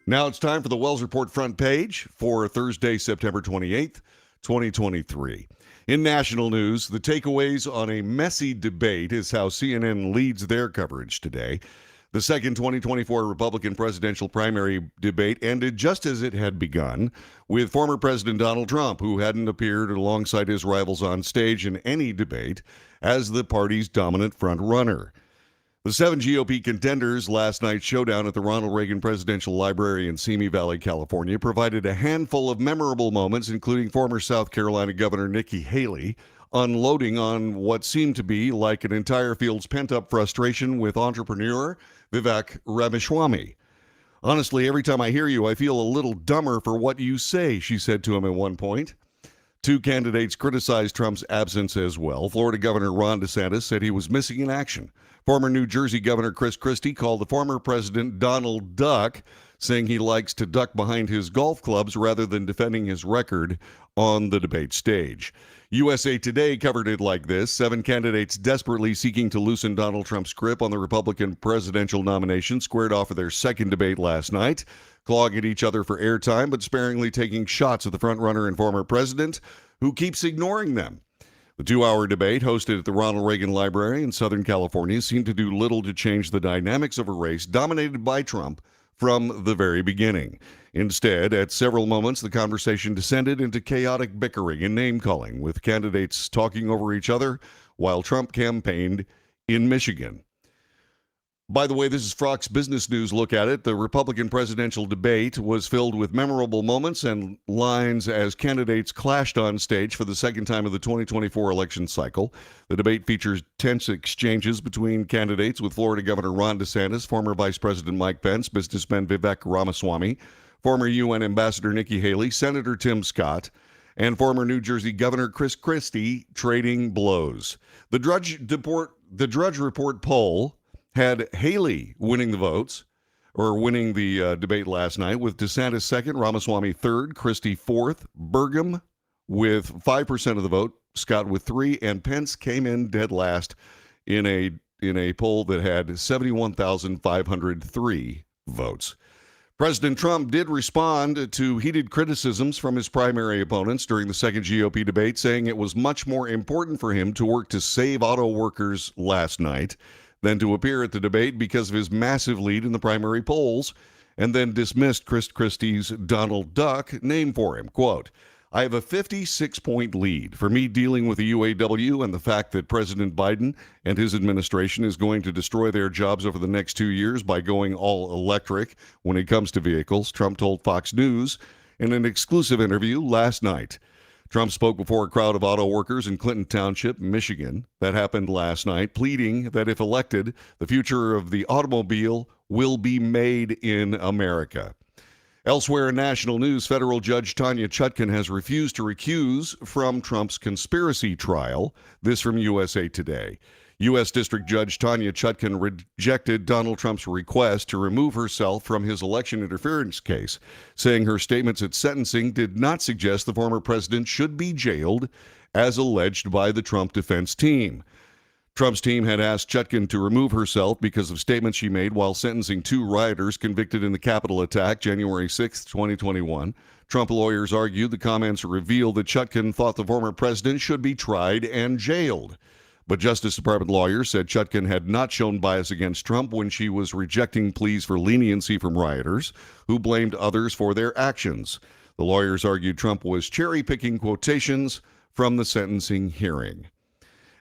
Now it's time for the Wells Report front page for Thursday, September 28th, 2023. In national news, the takeaways on a messy debate is how CNN leads their coverage today. The second 2024 Republican presidential primary debate ended just as it had begun, with former President Donald Trump, who hadn't appeared alongside his rivals on stage in any debate, as the party's dominant front-runner. The 7 GOP contenders' last night's showdown at the Ronald Reagan Presidential Library in Simi Valley, California, provided a handful of memorable moments, including former South Carolina Governor Nikki Haley unloading on what seemed to be like an entire field's pent-up frustration with entrepreneur Vivek Ramaswamy. "Honestly, every time I hear you, I feel a little dumber for what you say," she said to him at one point. Two candidates criticized Trump's absence as well. Florida Governor Ron DeSantis said he was missing in action. Former New Jersey Governor Christie called the former president Donald Duck, saying he likes to duck behind his golf clubs rather than defending his record on the debate stage. USA Today covered it like this: 7 candidates desperately seeking to loosen Donald Trump's grip on the Republican presidential nomination squared off of their second debate last night, clawing at each other for airtime, but sparingly taking shots at the frontrunner and former president, who keeps ignoring them. The 2-hour debate, hosted at the Ronald Reagan Library in Southern California, seemed to do little to change the dynamics of a race dominated by Trump from the very beginning. Instead, at several moments, the conversation descended into chaotic bickering and name-calling, with candidates talking over each other while Trump campaigned in Michigan. By the way, this is Fox Business News Look at It. The Republican presidential debate was filled with memorable moments and lines as candidates clashed on stage for the second time of the 2024 election cycle. The debate features tense exchanges between candidates, with Florida Governor Ron DeSantis, former Vice President Mike Pence, businessman Vivek Ramaswamy, former UN Ambassador Nikki Haley, Senator Tim Scott, and former New Jersey Governor Christie trading blows. The Drudge Report poll had Haley winning the debate last night, with DeSantis second, Ramaswamy third, Christie fourth, Burgum with 5% of the vote, Scott with 3%, and Pence came in dead last in a poll that had 71,503 votes. President Trump did respond to heated criticisms from his primary opponents during the second GOP debate, saying it was much more important for him to work to save auto workers last night than to appear at the debate because of his massive lead in the primary polls, and then dismissed Christie's Donald Duck name for him. Quote, "I have a 56-point lead. For me, dealing with the UAW and the fact that President Biden and his administration is going to destroy their jobs over the next 2 years by going all electric when it comes to vehicles," Trump told Fox News in an exclusive interview last night. Trump spoke before a crowd of auto workers in Clinton Township, Michigan. That happened last night, pleading that if elected, the future of the automobile will be made in America. Elsewhere in national news, federal judge Tanya Chutkan has refused to recuse from Trump's conspiracy trial. This from USA Today. U.S. District Judge Tanya Chutkan rejected Donald Trump's request to remove herself from his election interference case, saying her statements at sentencing did not suggest the former president should be jailed, as alleged by the Trump defense team. Trump's team had asked Chutkan to remove herself because of statements she made while sentencing 2 rioters convicted in the Capitol attack January 6, 2021. Trump lawyers argued the comments revealed that Chutkan thought the former president should be tried and jailed. But Justice Department lawyers said Chutkan had not shown bias against Trump when she was rejecting pleas for leniency from rioters who blamed others for their actions. The lawyers argued Trump was cherry-picking quotations from the sentencing hearing.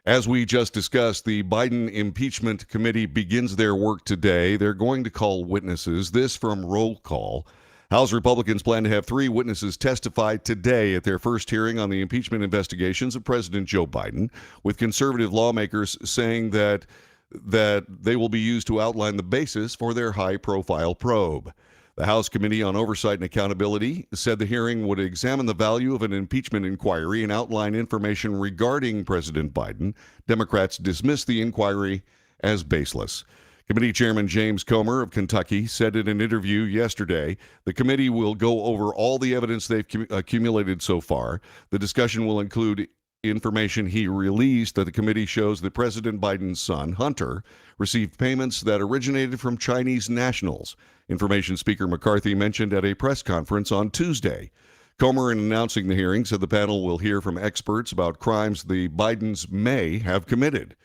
As we just discussed, the Biden impeachment committee begins their work today. They're going to call witnesses. This from Roll Call. House Republicans plan to have 3 witnesses testify today at their first hearing on the impeachment investigations of President Joe Biden, with conservative lawmakers saying that they will be used to outline the basis for their high-profile probe. The House Committee on Oversight and Accountability said the hearing would examine the value of an impeachment inquiry and outline information regarding President Biden. Democrats dismissed the inquiry as baseless. Committee Chairman James Comer of Kentucky said in an interview yesterday, the committee will go over all the evidence they've accumulated so far. The discussion will include information he released that the committee shows that President Biden's son, Hunter, received payments that originated from Chinese nationals, information Speaker McCarthy mentioned at a press conference on Tuesday. Comer, in announcing the hearing, said the panel will hear from experts about crimes the Bidens may have committed.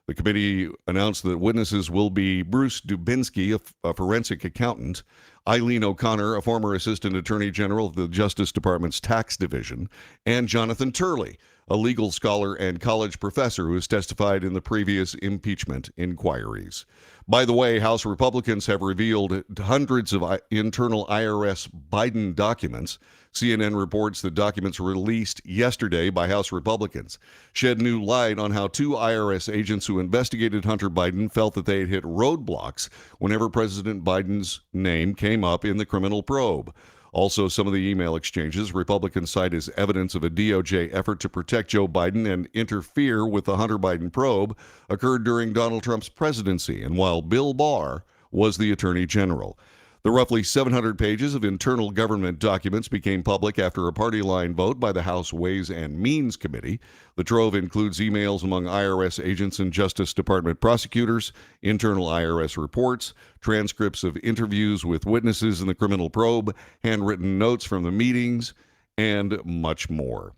The committee announced that witnesses will be Bruce Dubinsky, a forensic accountant, Eileen O'Connor, a former assistant attorney general of the Justice Department's tax division, and Jonathan Turley, a legal scholar and college professor who has testified in the previous impeachment inquiries. By the way, House Republicans have revealed hundreds of internal IRS Biden documents. CNN reports the documents released yesterday by House Republicans shed new light on how two IRS agents who investigated Hunter Biden felt that they had hit roadblocks whenever President Biden's name came up in the criminal probe. Also, some of the email exchanges Republicans cite as evidence of a DOJ effort to protect Joe Biden and interfere with the Hunter Biden probe occurred during Donald Trump's presidency, and while Bill Barr was the Attorney General. The roughly 700 pages of internal government documents became public after a party line vote by the House Ways and Means Committee. The trove includes emails among IRS agents and Justice Department prosecutors, internal IRS reports, transcripts of interviews with witnesses in the criminal probe, handwritten notes from the meetings, and much more.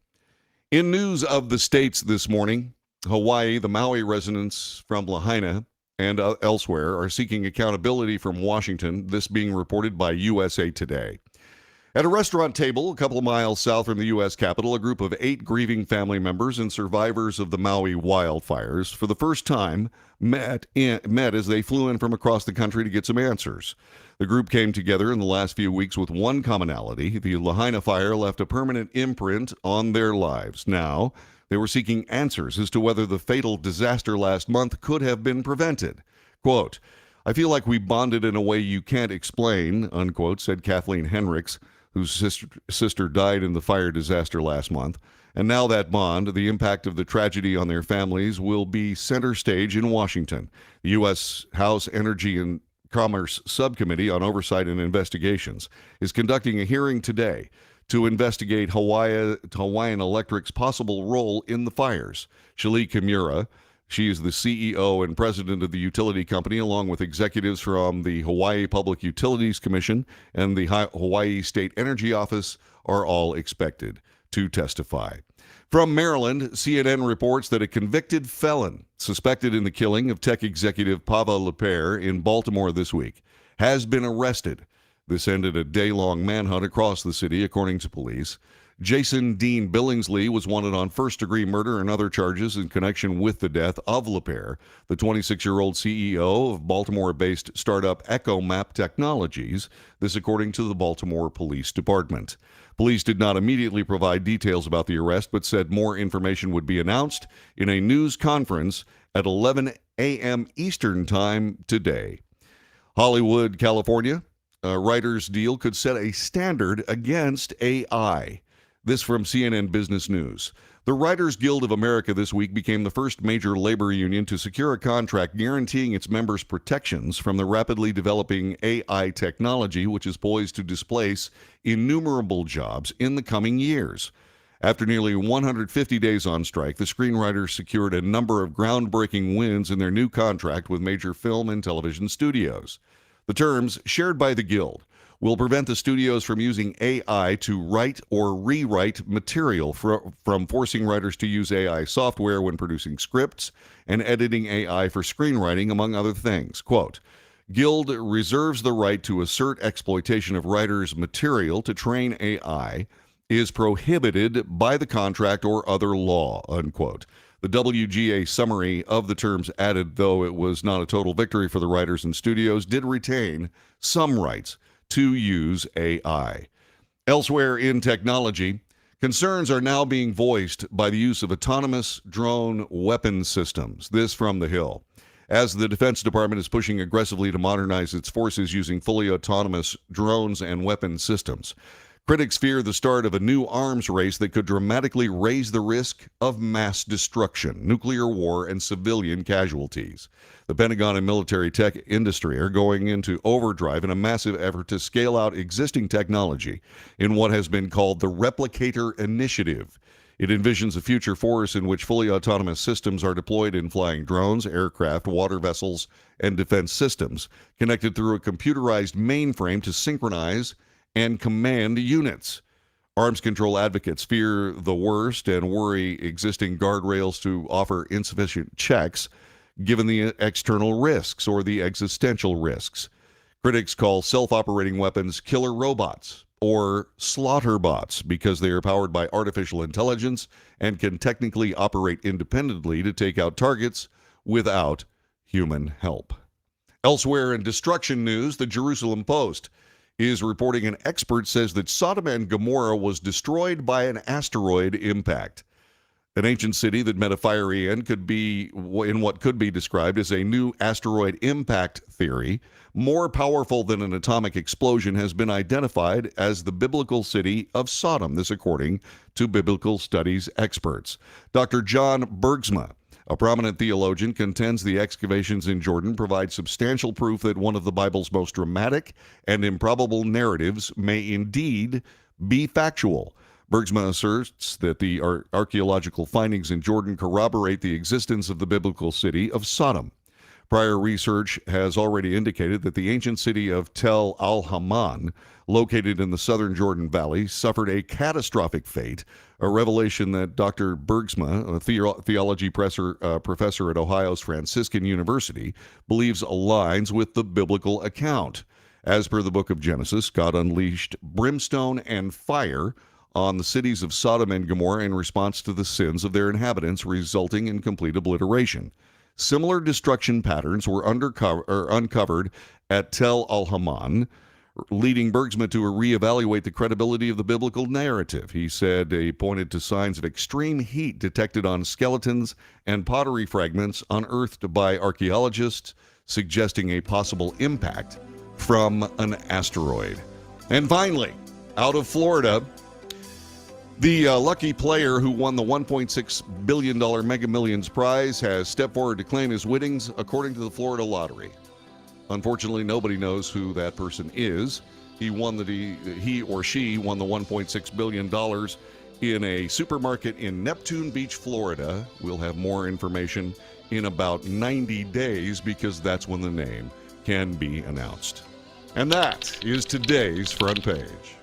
In news of the states this morning, Hawaii, the Maui residents from Lahaina and elsewhere are seeking accountability from Washington, this being reported by USA Today. At a restaurant table a couple of miles south from the U.S. Capitol, a group of 8 grieving family members and survivors of the Maui wildfires for the first time met as they flew in from across the country to get some answers. The group came together in the last few weeks with one commonality. The Lahaina fire left a permanent imprint on their lives. Now, they were seeking answers as to whether the fatal disaster last month could have been prevented. Quote, "I feel like we bonded in a way you can't explain," unquote, said Kathleen Henricks, whose sister died in the fire disaster last month. And now that bond, the impact of the tragedy on their families, will be center stage in Washington. The U.S. House Energy and Commerce Subcommittee on Oversight and Investigations is conducting a hearing today to investigate Hawaiian Electric's possible role in the fires. Shali Kimura, she is the CEO and president of the utility company, along with executives from the Hawaii Public Utilities Commission and the Hawaii State Energy Office, are all expected to testify. From Maryland, CNN reports that a convicted felon suspected in the killing of tech executive Pava Lepere in Baltimore this week has been arrested. This ended a day-long manhunt across the city, according to police. Jason Dean Billingsley was wanted on first-degree murder and other charges in connection with the death of Lepere, the 26-year-old CEO of Baltimore-based startup Echo Map Technologies, this according to the Baltimore Police Department. Police did not immediately provide details about the arrest, but said more information would be announced in a news conference at 11 a.m. Eastern Time today. Hollywood, California. A writer's deal could set a standard against AI. This from CNN Business News. The Writers Guild of America this week became the first major labor union to secure a contract guaranteeing its members protections from the rapidly developing AI technology, which is poised to displace innumerable jobs in the coming years. After nearly 150 days on strike, the screenwriters secured a number of groundbreaking wins in their new contract with major film and television studios. The terms, shared by the Guild, will prevent the studios from using AI to write or rewrite material, from forcing writers to use AI software when producing scripts and editing AI for screenwriting, among other things. Quote, "Guild reserves the right to assert exploitation of writers' material to train AI is prohibited by the contract or other law," unquote. The WGA summary of the terms added, though it was not a total victory for the writers and studios, did retain some rights to use AI. Elsewhere in technology, concerns are now being voiced by the use of autonomous drone weapon systems. This from The Hill. As the Defense Department is pushing aggressively to modernize its forces using fully autonomous drones and weapon systems, critics fear the start of a new arms race that could dramatically raise the risk of mass destruction, nuclear war, and civilian casualties. The Pentagon and military tech industry are going into overdrive in a massive effort to scale out existing technology in what has been called the Replicator Initiative. It envisions a future force in which fully autonomous systems are deployed in flying drones, aircraft, water vessels, and defense systems, connected through a computerized mainframe to synchronize and command units. Arms control advocates fear the worst and worry existing guardrails to offer insufficient checks, given the external risks or the existential risks. Critics call self-operating weapons killer robots or slaughter bots because they are powered by artificial intelligence and can technically operate independently to take out targets without human help. Elsewhere in destruction news, the Jerusalem Post is reporting an expert says that Sodom and Gomorrah was destroyed by an asteroid impact. An ancient city that met a fiery end could be in what could be described as a new asteroid impact theory. More powerful than an atomic explosion has been identified as the biblical city of Sodom, this according to biblical studies experts. Dr. John Bergsma, a prominent theologian, contends the excavations in Jordan provide substantial proof that one of the Bible's most dramatic and improbable narratives may indeed be factual. Bergsma asserts that the archaeological findings in Jordan corroborate the existence of the biblical city of Sodom. Prior research has already indicated that the ancient city of Tel al-Haman, located in the southern Jordan Valley, suffered a catastrophic fate, a revelation that Dr. Bergsma, a theology professor at Ohio's Franciscan University, believes aligns with the biblical account. As per the book of Genesis, God unleashed brimstone and fire on the cities of Sodom and Gomorrah in response to the sins of their inhabitants, resulting in complete obliteration. Similar destruction patterns were uncovered at Tel al-Haman, leading Bergsma to reevaluate the credibility of the biblical narrative. He said he pointed to signs of extreme heat detected on skeletons and pottery fragments unearthed by archaeologists, suggesting a possible impact from an asteroid. And finally, out of Florida, the lucky player who won the $1.6 billion Mega Millions prize has stepped forward to claim his winnings according to the Florida lottery. Unfortunately, nobody knows who that person is. He or she won the $1.6 billion in a supermarket in Neptune Beach, Florida. We'll have more information in about 90 days because that's when the name can be announced. And that is today's front page.